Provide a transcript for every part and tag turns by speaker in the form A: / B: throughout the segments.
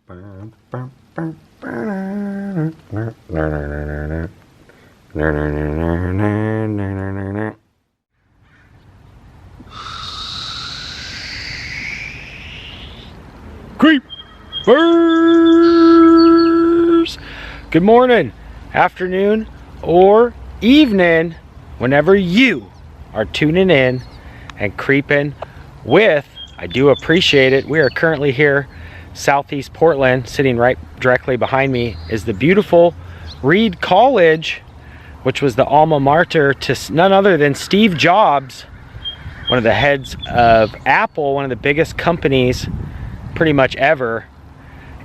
A: Creepers! Good morning, afternoon, or evening, whenever you are tuning in and creeping with. I do appreciate it. We are currently here, southeast Portland. Sitting right directly behind me is the beautiful Reed College, which was the alma mater to none other than Steve Jobs, one of the heads of Apple, one of the biggest companies pretty much ever.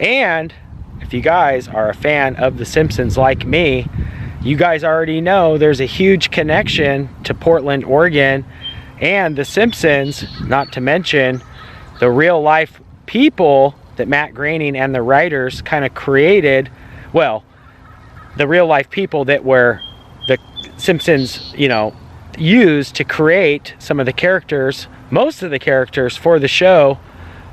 A: And if you guys are a fan of the Simpsons like me, you guys already know there's a huge connection to Portland, Oregon, and the Simpsons, not to mention the real life people that Matt Groening and the writers kind of created. Well, the real life people that were the Simpsons, used to create some of the characters. Most of the characters for the show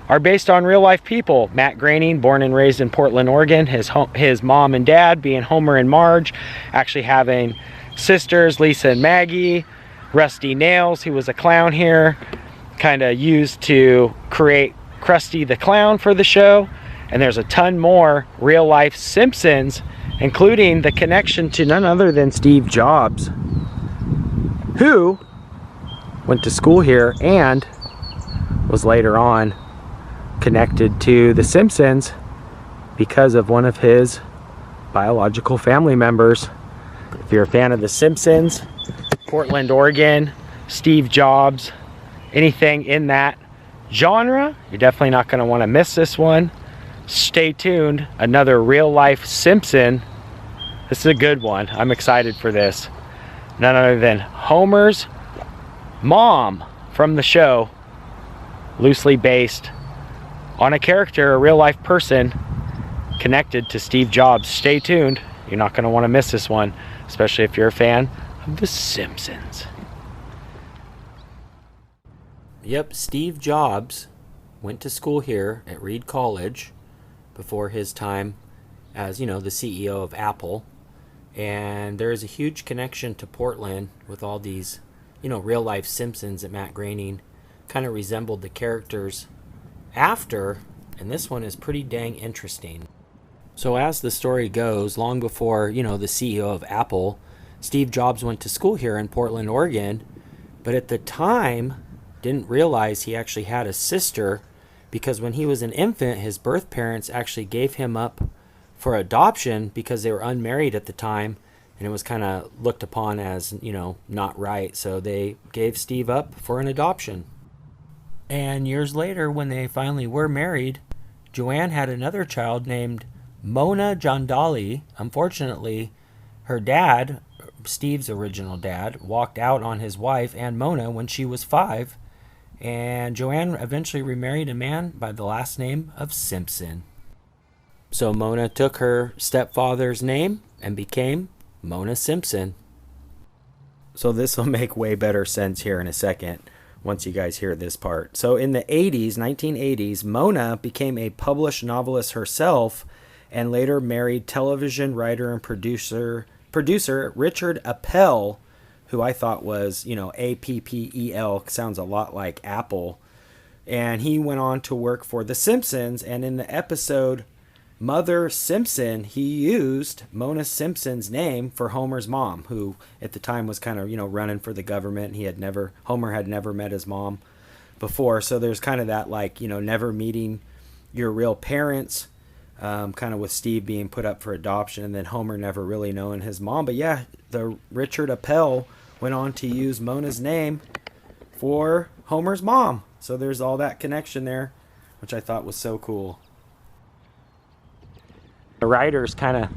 A: are based on real life people. Matt Groening, born and raised in Portland, Oregon, his mom and dad being Homer and Marge, actually having sisters Lisa and Maggie, Rusty Nails, who was a clown here, kind of used to create Krusty the Clown for the show. And there's a ton more real life Simpsons, including the connection to none other than Steve Jobs, who went to school here and was later on connected to the Simpsons because of one of his biological family members. If you're a fan of the Simpsons, Portland, Oregon, Steve Jobs, anything in that genre, you're definitely not going to want to miss this one. Stay tuned. Another real life Simpson. This is a good one. I'm excited for this. None other than Homer's mom from the show, loosely based on a character, a real life person connected to Steve Jobs. Stay tuned. You're not going to want to miss this one, especially if you're a fan of The Simpsons. Yep, Steve Jobs went to school here at Reed College before his time as, the CEO of Apple. And there is a huge connection to Portland with all these, real life Simpsons that Matt Groening kind of resembled the characters after, and this one is pretty dang interesting. So as the story goes, long before, the CEO of Apple, Steve Jobs went to school here in Portland, Oregon, but at the time didn't realize he actually had a sister, because when he was an infant, his birth parents actually gave him up for adoption because they were unmarried at the time, and it was kind of looked upon as, not right. So they gave Steve up for an adoption. And years later, when they finally were married, Joanne had another child named Mona Jandali. Unfortunately, her dad, Steve's original dad, walked out on his wife and Mona when she was 5. And Joanne eventually remarried a man by the last name of Simpson. So Mona took her stepfather's name and became Mona Simpson. So this will make way better sense here in a second, once you guys hear this part. So in the 1980s, Mona became a published novelist herself and later married television writer and producer Richard Appel, who I thought was, Appel, sounds a lot like Apple. And he went on to work for The Simpsons, and in the episode Mother Simpson, he used Mona Simpson's name for Homer's mom, who at the time was kind of, running for the government. Homer had never met his mom before. So there's kind of that, never meeting your real parents, kind of with Steve being put up for adoption, and then Homer never really knowing his mom. But yeah, the Richard Appel went on to use Mona's name for Homer's mom. So there's all that connection there, which I thought was so cool. The writers kind of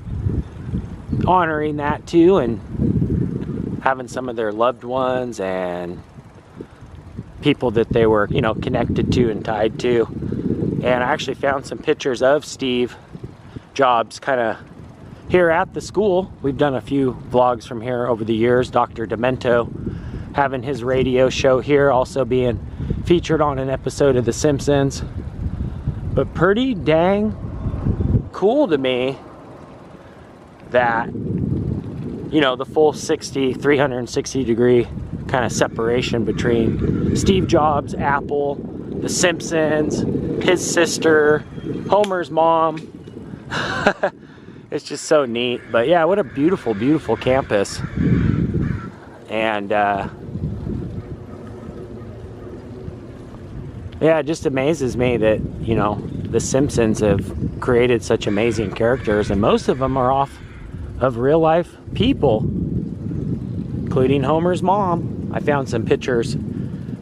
A: honoring that too, and having some of their loved ones and people that they were, connected to and tied to. And I actually found some pictures of Steve Jobs kind of here at the school. We've done a few vlogs from here over the years. Dr. Demento having his radio show here, also being featured on an episode of The Simpsons. But pretty dang cool to me that, you know, the full 360 degree kind of separation between Steve Jobs, Apple, the Simpsons, his sister, Homer's mom. It's just so neat. But yeah, what a beautiful, beautiful campus. And yeah, it just amazes me that, you know, the Simpsons have created such amazing characters, and most of them are off of real life people, including Homer's mom. I found some pictures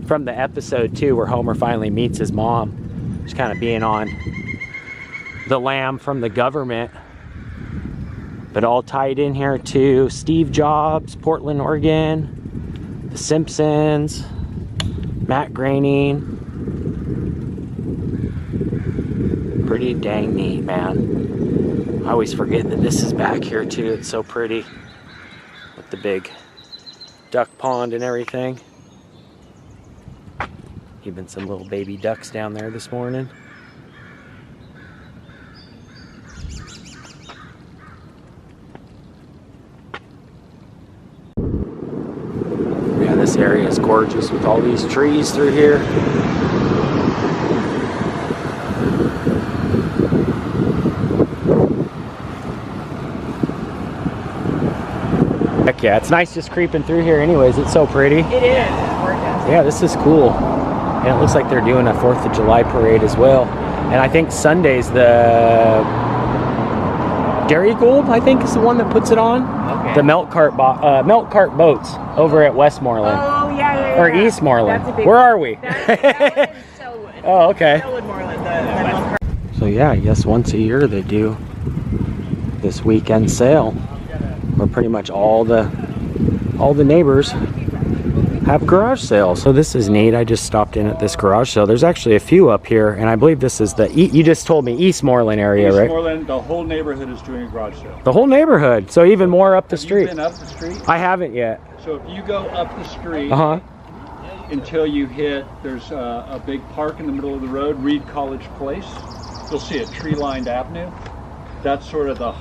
A: from the episode too, where Homer finally meets his mom. She's kind of being on the lam from the government, but all tied in here to Steve Jobs, Portland, Oregon, the Simpsons, Matt Groening. Pretty dang neat, man. I always forget that this is back here too. It's so pretty with the big duck pond and everything. Even some little baby ducks down there this morning. Yeah, this area is gorgeous with all these trees through here. Heck yeah, it's nice just creeping through here anyways. It's so pretty.
B: It is. It's gorgeous.
A: Yeah, this is cool. And it looks like they're doing a 4th of July parade as well. And I think Sunday's the Dairy Gold, I think, is the one that puts it on. Okay. The milk cart boats over at Westmoreland.
B: Oh, yeah.
A: Or Eastmoreland. Where are we?
B: That is Selwood.
A: Oh, okay.
B: Selwood-Moreland, the milk cart.
A: So yeah, I guess once a year they do this weekend sale, where pretty much all the neighbors have garage sales. So this is neat. I just stopped in at this garage sale. There's actually a few up here, and I believe this is the you just told me Eastmoreland area, right?
C: Eastmoreland, the whole neighborhood is doing a garage sale.
A: The whole neighborhood. So even more up the street.
C: Have you been up the street?
A: I haven't yet.
C: So if you go up the street until you hit, there's a big park in the middle of the road, Reed College Place. You'll see a tree-lined avenue. That's sort of the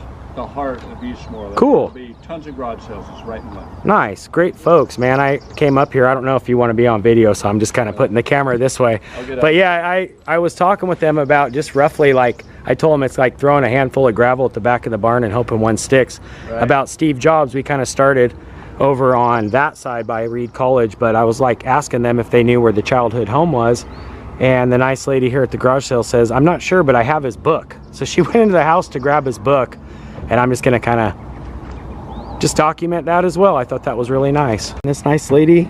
C: heart of Eastmoreland.
A: Cool.
C: There'll be tons of garage sales. It's right in the left.
A: Nice. Great folks, man. I came up here. I don't know if you want to be on video, so I'm just kind of putting the camera this way. But yeah, I was talking with them about just roughly, like, I told them it's like throwing a handful of gravel at the back of the barn and hoping one sticks. Right. About Steve Jobs, we kind of started over on that side by Reed College, but I was like asking them if they knew where the childhood home was. And the nice lady here at the garage sale says, I'm not sure, but I have his book. So she went into the house to grab his book. And I'm just gonna kind of just document that as well. I thought that was really nice. And this nice lady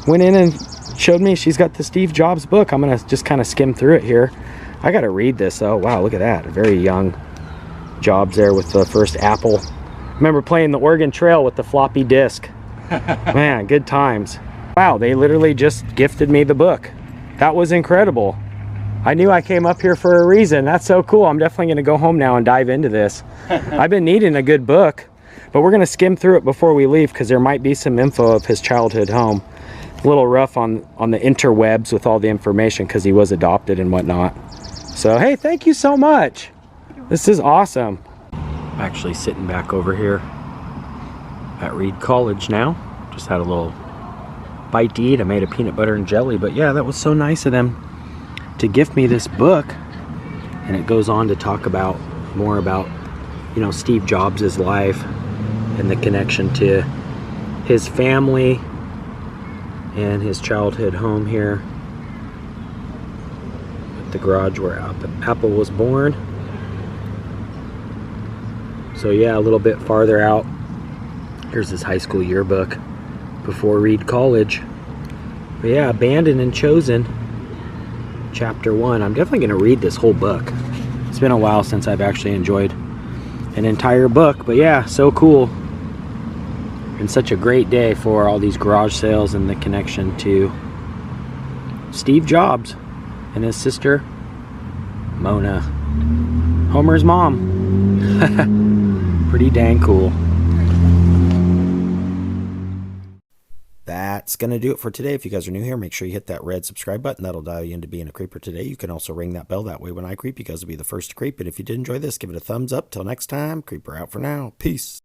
A: went in and showed me she's got the Steve Jobs book. I'm gonna just kind of skim through it here. I gotta read this though. Wow, look at that. Very young Jobs there with the first Apple. Remember playing the Oregon Trail with the floppy disk. Man, good times. Wow, they literally just gifted me the book. That was incredible. I knew I came up here for a reason. That's so cool. I'm definitely going to go home now and dive into this. I've been needing a good book, but we're going to skim through it before we leave because there might be some info of his childhood home. A little rough on the interwebs with all the information because he was adopted and whatnot. So, hey, thank you so much. This is awesome. I'm actually sitting back over here at Reed College now. Just had a little bite to eat. I made a peanut butter and jelly, but yeah, that was so nice of them to gift me this book. And it goes on to talk about more about, you know, Steve Jobs' life and the connection to his family and his childhood home here at the garage where Apple was born. So yeah, a little bit farther out, here's his high school yearbook before Reed College. But yeah, Abandoned and Chosen, Chapter 1. I'm definitely going to read this whole book. It's been a while since I've actually enjoyed an entire book, but yeah, so cool. And such a great day for all these garage sales and the connection to Steve Jobs and his sister, Mona, Homer's mom. Pretty dang cool. That that's going to do it for today. If you guys are new here, make sure you hit that red subscribe button. That'll dial you into being a creeper today. You can also ring that bell. That way when I creep, you guys will be the first to creep. And if you did enjoy this, give it a thumbs up. Till next time, creeper out for now. Peace.